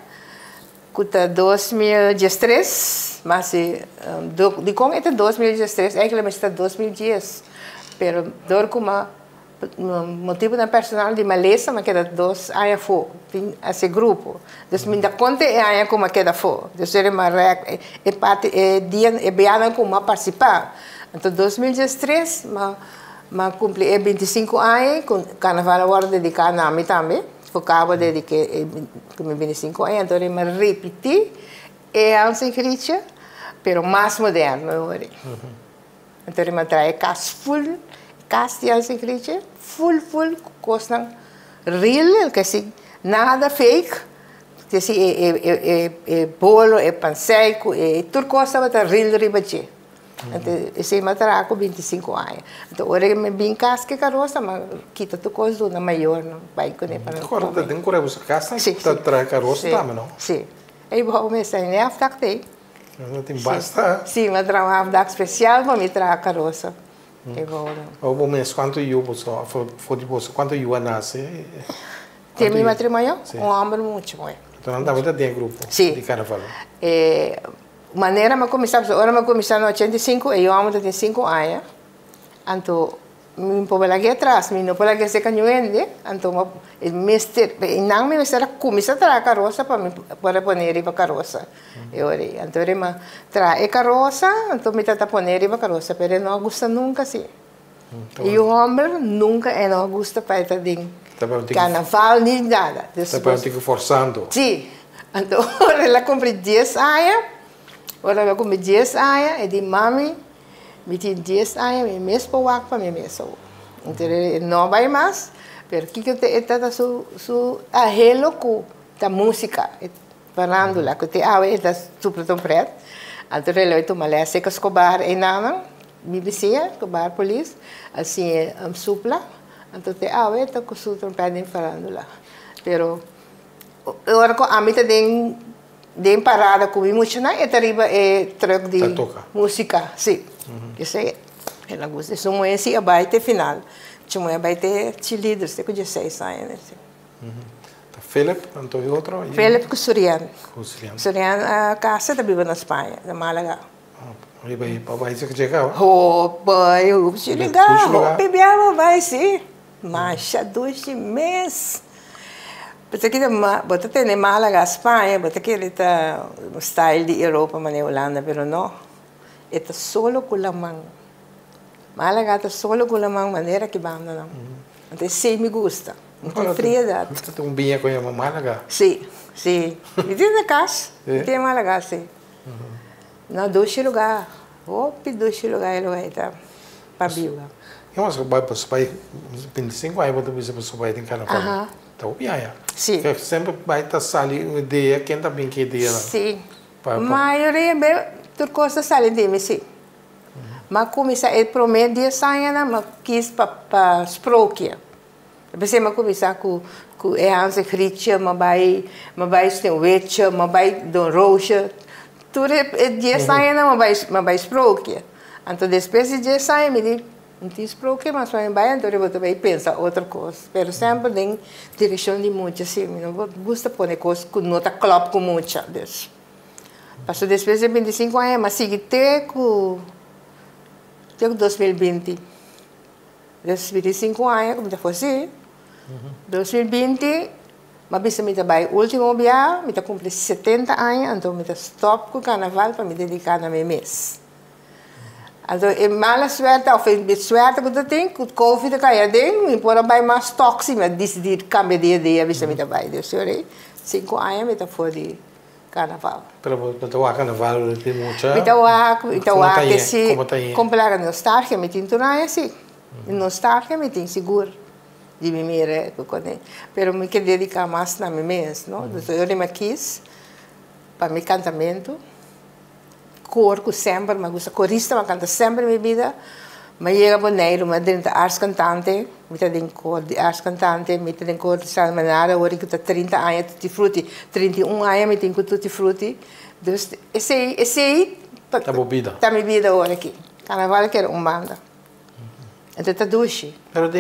Kuta 2013, mas de como é 2013, eigenlijk está 2010, pero door como motivo da personal de Malesa, mas queda 2 anos fora, esse grupo. Então, me dá conta é como queda fora. Então, é uma parte, é bem como participar. Então, 2013, mas cumpri 25 anos, com carnaval agora dedicado a mim também. Focava dedicar 25 anos, então, eu me repeti, antes de Cristo, mas mais moderno. Então, eu me trago casa full, casa de antes de Cristo, full, coisa real, que assim, nada fake, que assim, bolo, panseico, tudo coisa para real ribache. Então, esse é o com 25 anos. Então, agora eu me vim casa que carroça, mas quita tu coisa na maior, não vai com ele para. Agora, tem que você casa, sim, tá traz carroça também, não? Sim. Aí vou começar em after Não tem basta. Sim, mas trabalho um especial para me trazer carroça. O mês quanto eu só foi depois quanto eu nasce. Tem meu matrimônio? Um homem muito bom. Então não dá muito de grupo de carnaval. Maneira mas começar, agora eu comecei no 85 e eu amo tem 5 anos. Então, me pôr aqui atrás, me não pôr aqui se canhoende, então o mestre, não me mestre começa a trazer carroça para pôr para carroça. Então ele me traz carroça, então me tenta pôr para carroça, mas ele não gosta nunca assim. E o homem nunca não gosta para estar dentro. Carnaval nem nada. Depois tem que forçando. Sim. Então ela comprei 10 anos. Agora eu comprei 10 anos e de mami me tinha 10 anos, me mesmo para mim mesmo. Então, não vai mais, mas que eu tenho su arrelo com a música, falando lá, que eu tenho está super tão preto. Então, eu estou malé, sei que Escobar é nada, BBC, Escobar Police, assim, supla. Então, eu estou com super preto falando lá. Pero, agora, a mim tem parada comigo, muito, né? É terrible, é truque de música, sim. Isso é, ela gosta. Isso é assim, vai ter final. Tinha vai ter líderes, tem 16 anos. Philip, então e outro? Philip Cusurian. Cusurian, a casa da vive na Espanha, na Málaga. E vai para vai se chegar? Oh, boy, eu se ligar, bebiava vai sim. Mas 2 meses. Porque aqui bota tem Málaga, Espanha, bota que ele tá style de Europa, mas na Holanda, pero não. Está solo com a mão. Málaga está solo com a mão, maneira que banda não. Então, sim, me gusta. Não tem friedade. Você tem bem com a Málaga? Sim, sim. E tem na casa, tem Málaga, sim. Não, 2 lugares. Opa, 2 lugares, ele vai para Bilga. Eu acho que vai para o pai, 25 anos, você para o pai tem carnaval. Tá o biaia. Sim. Sempre vai estar sali ideia, quem tá bem que ideia lá. Sim. A maioria tudo coisa sale de mim, sim. Mas começa a prometer 10 anos, mas quis para språket. Depois eu começar com hans Gritje, mas vai Sneeuwwitje, mas vai Don Roosje. Tudo é 10 anos, mas vai språket. Então depois de 10 anos, me diz, não tem språket, mas vai, então eu vou também pensar outra coisa. Mas sempre tem direção de muito, assim, não gosto de pôr coisas que não está claro com muito. Passou depois de 25 anos, mas segui até 2020. 25 anos, como foi assim. 2020, mas eu me trabalhei o último dia, me cumpri 70 anos, então me stop com o carnaval para me dedicar a meu mês. Então, é mala suerte, ou foi suerte que eu tenho, que o Covid caiu dentro, me pôr mais tóxico, mas decidi cambiar de ideia, me trabalhei. Eu chorei, 5 anos, me fui de carnaval. Pero o carnaval tem muita. Então que se comprar nostalgia me tem tudo assim. Nostalgia me tem seguro de me mira, pero me quero dedicar mais na mim mesmo, não? Então eu me quis para meu cantamento, cor que sempre, me gusta corista, me canta sempre minha vida. Mas chega para Neiro, me dentro arte cantante, me tem cor de arte cantante, me tem cor de salmanara, agora que está 30 anos tutti frutti, 31 anos me tem tutti frutti. Então, esse aí tá bebida. Tá minha vida agora aqui. Carnaval que era banda. Então tá duche. Pero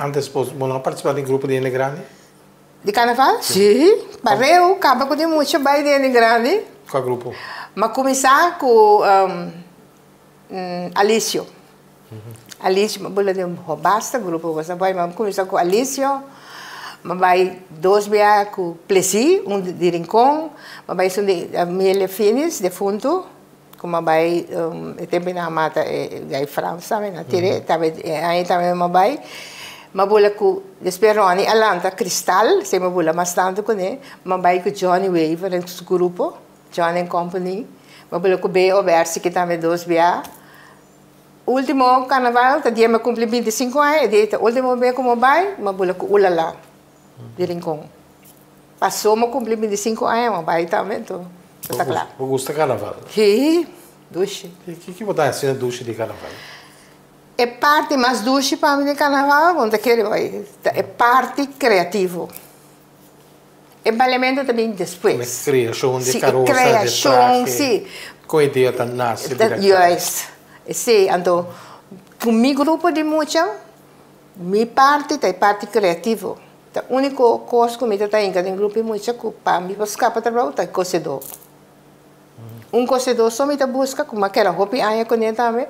antes não participar de grupo de N grande? De carnaval? Sim. Barreu, acaba com muito baile de N grande. Qual grupo? Mas começar com Alicio. Alicia, mabula de basta grupo, você vai, mas começar com Alicia, mas vai 2 dias com Plessis, de Rincón, mas vai ser de Amélia Finis, de Fundo, como vai, tempo na mata, é França, na Tire, aí também vai, mabula com Desperoni, Alanta, Cristal, se mabula mais tanto com ele, mas vai com Johnny Wave, esse grupo, Johnny Company, mabula com B.O. Versi, que também 2 dias. Último carnaval, dia me cumpri 25 anos, e o último dia como vai, mabula com Ulala, de Rincón. Passou, me cumpri 25 anos, mas vai também, então, está claro. Você gosta de carnaval? Sim, duche. O que você está fazendo duche de carnaval? É parte mais duche para mim de carnaval, quando é parte criativo. É balamento também depois. Criação de carroça, de traje, com a ideia da nasce. Sim, então, com meu grupo de música, minha parte é parte criativa. A única coisa que eu tenho em grupo de música, para mim, para escapar do trabalho, é cozedor. Cozedor só me busca, como aquela roupa aí com ele também,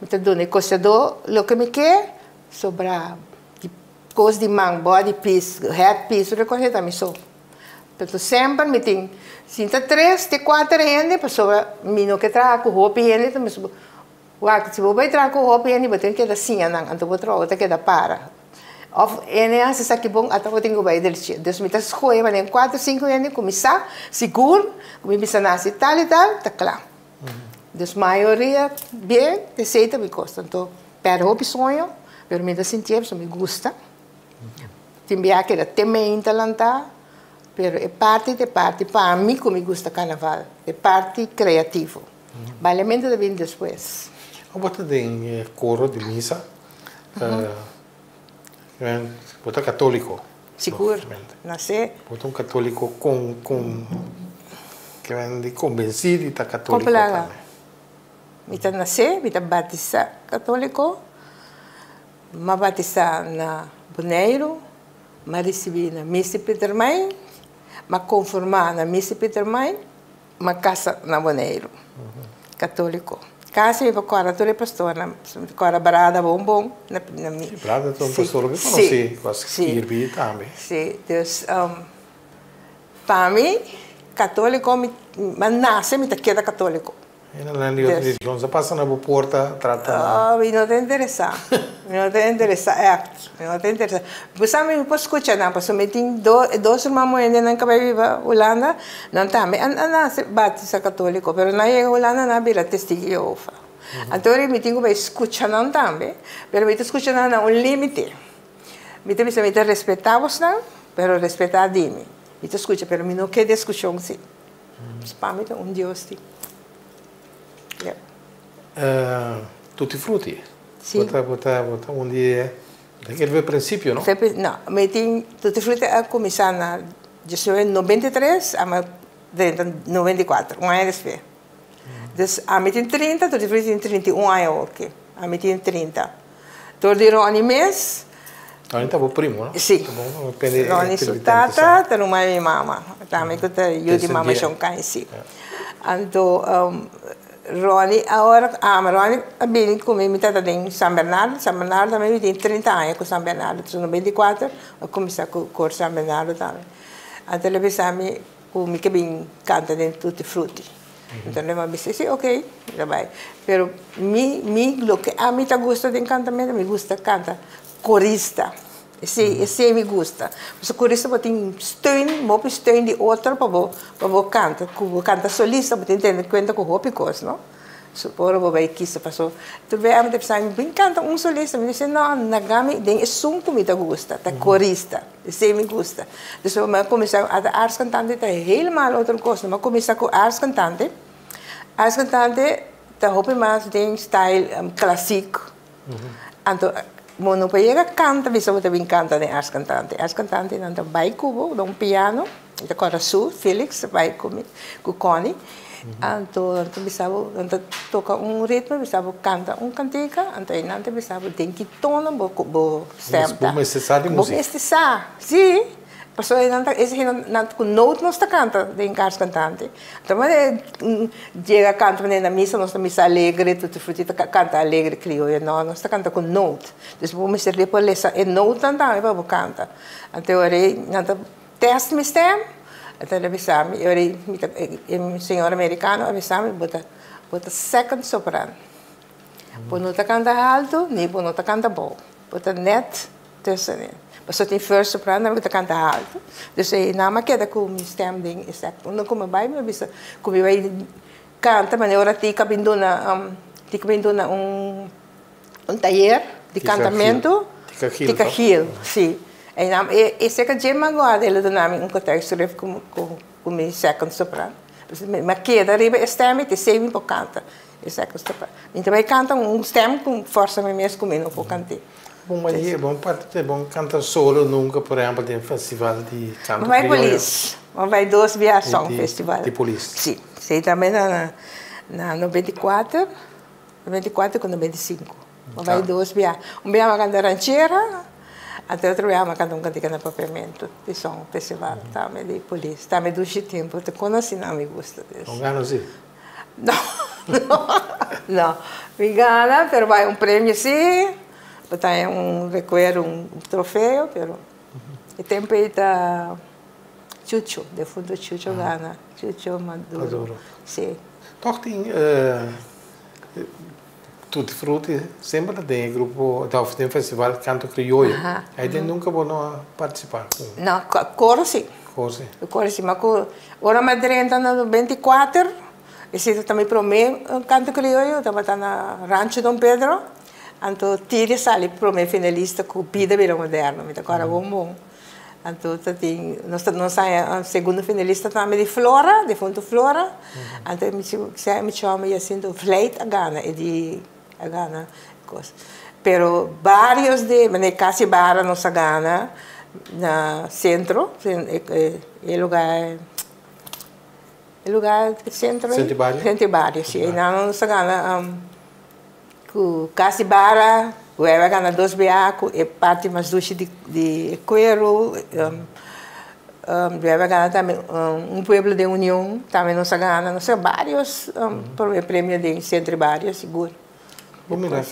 me dá cozedor, o que me quer, sobra coisa de mão, body piece, head piece, eu coisa também só. Então, sempre me tem, se tem 3, 4 anos, para mim não quer trabalhar com roupa e ele também. Se você vai trabalhar com roupa, você tem que dar assim, então você tem que dar para. Ele é assim que bom, até eu tenho que vai delícia. Deus me está escolhendo, mas em 4, 5 anos começar, seguro, começar a nascer tal e tal, tá claro. Deus maioria bem, aceita me gosta. Então, para roupa sonho, para mim da sentir, isso me gusta. Também aquela também talentar, mas é parte para mim que me gusta carnaval, é parte criativo. Balamento também depois. Você tem coro de missa, você é católico. Seguro, nasce. Você é católico que vem convencido de estar católico também. Eu nasci, eu batizado católico, eu batizado na Boneiro, eu recebi na Missa Petermai, eu conformado na Missa Petermai, eu casa na Boneiro, católico. Casa eu vou agora pastor, agora barada bom na Barada é um pastor que conheci, quase que irvi também. Sim, então para mim católico, mas nasce me queda católico. E na religião você passa na porta, trata. Me não te interessa, não te interessa, não te interessa. Você me pode escutar, não, porque me tem 2 irmãos ainda não acabei de viver Holanda, não também, nasce batista católico, mas na Holanda não vira testigo de Jeová. Então eu me tenho que escutar não também, mas me escutar não limite. Me tem que respeitar você não, mas respeitar de mim. Me escuta, mas me não quer discussão assim. Para mim é Deus sim. Tutti frutti. Sim. Bota um dia. Daquele princípio, não? Não, mas tem tutti frutti a começar na 93 a 94, um ano depois. Então, a mim tem 30, tutti frutti tem 31 anos, ok. A mim tem 30. Tordiram um mês. Então, estava primo, não? Sim. Roni Sutata, está numa minha mama. Também que eu de mama chonkai, sim. Então, Roni, agora, Roni, bem comigo, me está em São Bernardo também tem 30 anos com São Bernardo, então, no 94, eu comecei com o curso São Bernardo também. A televisão, me que bem canta dentro Tutti Frutti. Então, eu me disse, ok, já vai. Pero, o que a mim gosta de cantamento, me gusta cantar corista. Esse me gusta. Mas o corista pode ter steun de outro para cantar. Quando canta solista, pode entender conta com roupas, não? Supor, eu vai aqui, se passou. Tu vê, a minha pessoa me canta solista, me disse, não, nagami, tem som que me gusta, tá corista. Esse me gusta. Então, eu comecei a arte cantante, tá helemaal outra coisa. Eu comecei com arte cantante. Arte cantante, tá roupa mais tem style clássico. Então, quando eu canta, eu também canta em arte cantante. Arte cantante, então, vai cubo, um piano, então, com a Su, Felix, vai com Connie. Então, eu toca ritmo, eu canta cantica, então, eu tem que tono, vou senta. Mas necessário música? Sim. Pessoa esse com note nós está canta de encaixe cantante. Então chega canta na missa, nós missa alegre, tudo frutita canta alegre criolla, não, nós está canta com note. Então vamos ser depois lessa e note também para canta. Então nós test me stem, então avisame, eu senhor americano avisame bota second soprano. Por não tá canta alto, nem por não tá canta bom. Bota net tussenin. Mas só tem first soprano, não canta alto. Dus na maqueta com o stem ding, exact. Não como vai, mas bisa como vai canta, mas agora tica binduna taller de cantamento. Tica Hill, sim. E esse que já magoado ele do nome contexto com o second soprano. Maqueta riba stem te save por canta. Second soprano. Então vai canta stem com força mesmo como não for cantar. Bom, mas é bom parte bom cantar solo nunca, por exemplo, de festival de canto vai Police, vai 2 vezes só festival. De Police. Sim, sei também na 94 com 95. Vai 2 vezes. Vez uma canta rancheira, até outro vez uma canta cantiga na papiamento, de som festival também de Police. Também do tempo, te conheci não me gusta disso. Não ganha assim? Não. Me gana, mas vai prêmio sim. Tem recuerdo troféu, pero e tem feita Chucho, de fundo Chucho gana, Chucho Maduro. Sim. Toch tem Tutti Frutti sempre tem grupo, tem festival canto crioulo. Aí tem nunca vou participar. Não, coro sim. Coro sim. Coro sim, mas agora Madrid está no 24, e se também para mim canto crioulo, estava na Rancho Dom Pedro. Então, tira sali para o finalista com Pida Vila Moderno, mas agora bom. Então, nós saímos segundo finalista também de Flora, de fundo Flora. Então, me chama e assim, Flight a Gana, e de a Gana coisa. Pero vários de, mas quase bara nossa Gana, na centro, é lugar centro. Centibário, sim. E na nossa Gana, Kasi bara, vai ganhar 2 biacos, e parte mais doce de cuero, vai ganhar também pueblo de união, também nós ganhamos, não sei, vários prêmios de centro vários, seguro. Bom, mira,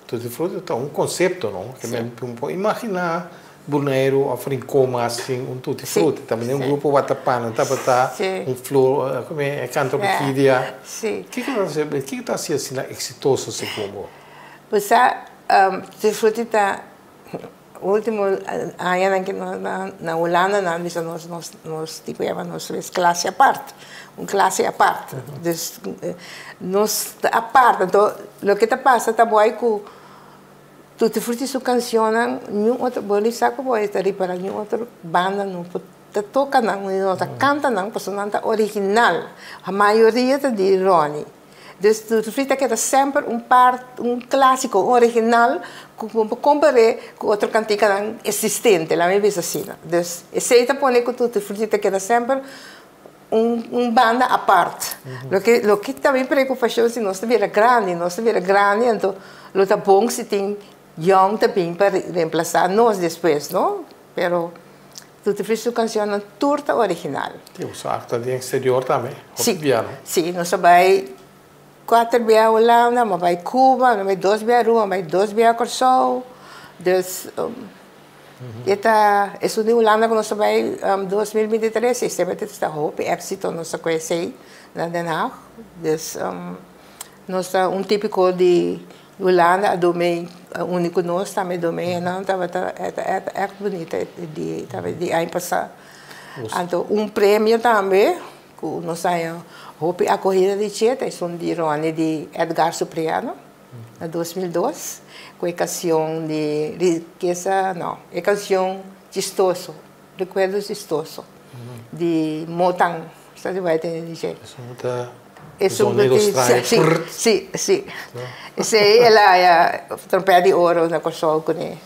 Tutti Frutti é conceito, não? Que me pode imaginar Bonaire, Afrincoma, assim, Tutti Frutti, também grupo Watapana, Tabata, flor, como é, canto orquídea. Sim. O que está sendo assim, exitoso, se como? Pois Tutti Frutti está, último ano na Holanda, nós tivemos classe à parte, classe à parte. Nós à parte, então, o que está passando, está bom com Tutti Frutti su cancionan, nenhum outro bolista que pode estar para nenhum outro banda não toca não, não canta não, porque não está original. A maioria é de Ronnie. Então, Tutti Frutti que era sempre clássico original, comparado com outra cantiga existente, lá me diz assim. Então, esse está pondo que Tutti Frutti que era sempre banda à parte. O que também preocupa se nós estivermos grande, então, o tá bom se tem young também para reemplazar nós depois, não? Pero Tutti Frutti su canção turta original. Tem o acta de exterior também. Sim, nós vai 4 vezes a Holanda, mas vai Cuba, mas vai 2 vezes a Roma, vai 2 vezes a Corsol. Isso de Holanda que nós vai em 2023, e sempre está hope éxito nós conhecemos na Den Haag. Nós típico de Holanda, o único nós também domein, não estava é bonito de ano passado. Então prêmio também, que nós saímos a corrida de Cheta, é de Rony de Edgar Supriano, em 2002, com a canção de riqueza, não, a canção chistoso, recuerdo chistoso, de Motown, você vai ter dizer. Os sonidos estranhos. Sim. Esse é a trompete de ouro na Corsol com ele.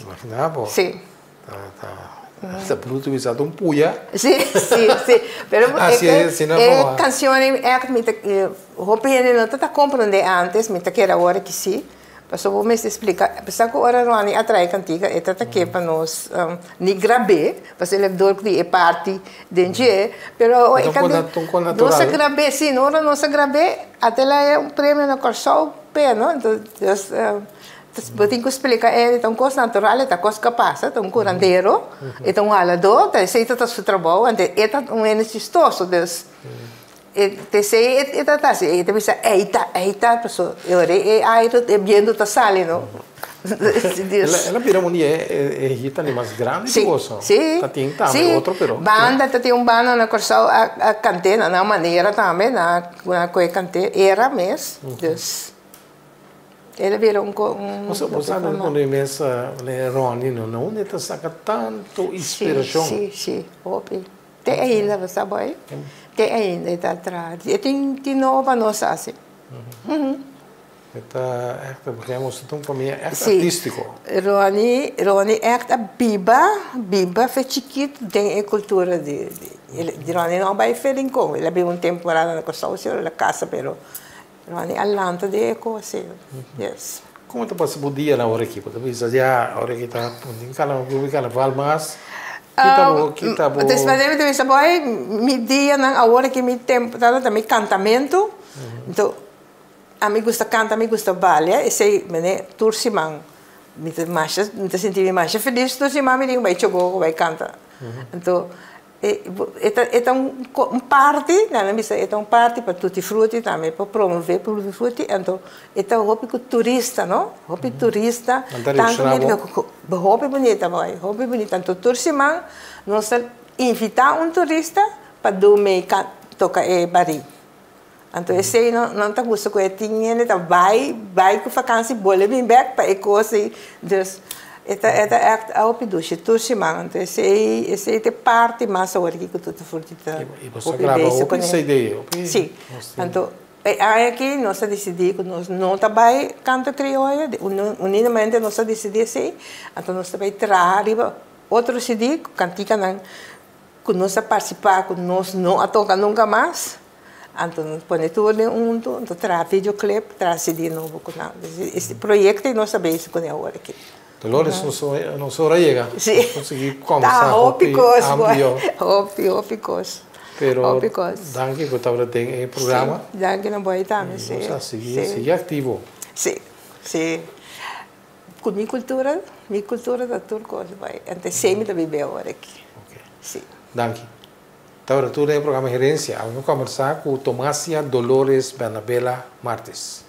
Imaginava? Sim. Está produzido puya. Sim. Pero canções é que o Hopi não está compreendendo antes, me que era agora que sim, Paso vou me explicar, pesa que ora Rani atrai cantiga, é tata que para nós ni grabe, paso ele dor que é parte dengue, pero é que nossa grabe, sim, ora nossa grabe, até lá é prêmio na corso pé, não? Então, eu tenho que explicar, então coisa natural, é coisa capaz, então curandeiro, então alador, tá aceita tá seu trabalho, então é um energistoso, dus te sei tá assim, te pensa eita pessoa eu é viendo tá sali no ela vira mulher é hita nem mais grande sim, sim, tá tem também outro pero banda tá tem banda na corção a cantena na maneira também na coisa cante era mesmo dus ela vira você sabe quando imensa Roni não onde tá saca tanto inspiração sim óbvio tem ainda você sabe tem ainda está atrás e tem nova nossa assim Eta porque nós estamos para mim é artístico. Roni é a biba foi chiquito tem a cultura de Roni não vai fazer com ele havia temporada na costa oceana na casa pero Roni alanta de coisa yes como te passa o dia na hora aqui porque você já a hora que está em carnaval mas kita bo después de isso boy mi dia na hora que mi tempo também cantamento então a mim gusta canta, a mim gusta balha, e sei, né, tursimang, me senti mais feliz, tursimang me digo, vai jogar, vai cantar. Então, é um parte, né, me é um parte para tutti frutti também, para promover tutti frutti, então, é um hobby turista, não? Hobby turista, tanto hobby bonita, vai, hobby bonita, então tursimang, nós invitar turista para dormir, tocar bari. Então, esse não está gostando que tinha, ele vai com vacância, bolha bem back para coisa, dus, é o peduche, tudo se manda. Então, esse é parte mais agora que tu te furtita. E você grava essa ideia? Sim. Então, aqui nós decidimos que nós não trabalhamos canto crioulo, unidamente nós decidimos assim, então nós vai trazer outro CD, cantica que nós participar, que nós não toca nunca mais. Então, põe tudo junto, traz videoclip, traz CD novo. Esse projeto nós sabemos com ele agora aqui. Dolores não só chega. Sim. Conseguir começar a ópicos. Pero, danke que estava tem programa. Danke na boa também. Vamos seguir ativo. Sim, sim. Com minha cultura da turco, vai. Antes sempre da viver agora aqui. Sim. Danke. Agora, tu tem o programa Gerência. Vamos conversar com Tomásia Dolores Bernabela Martes.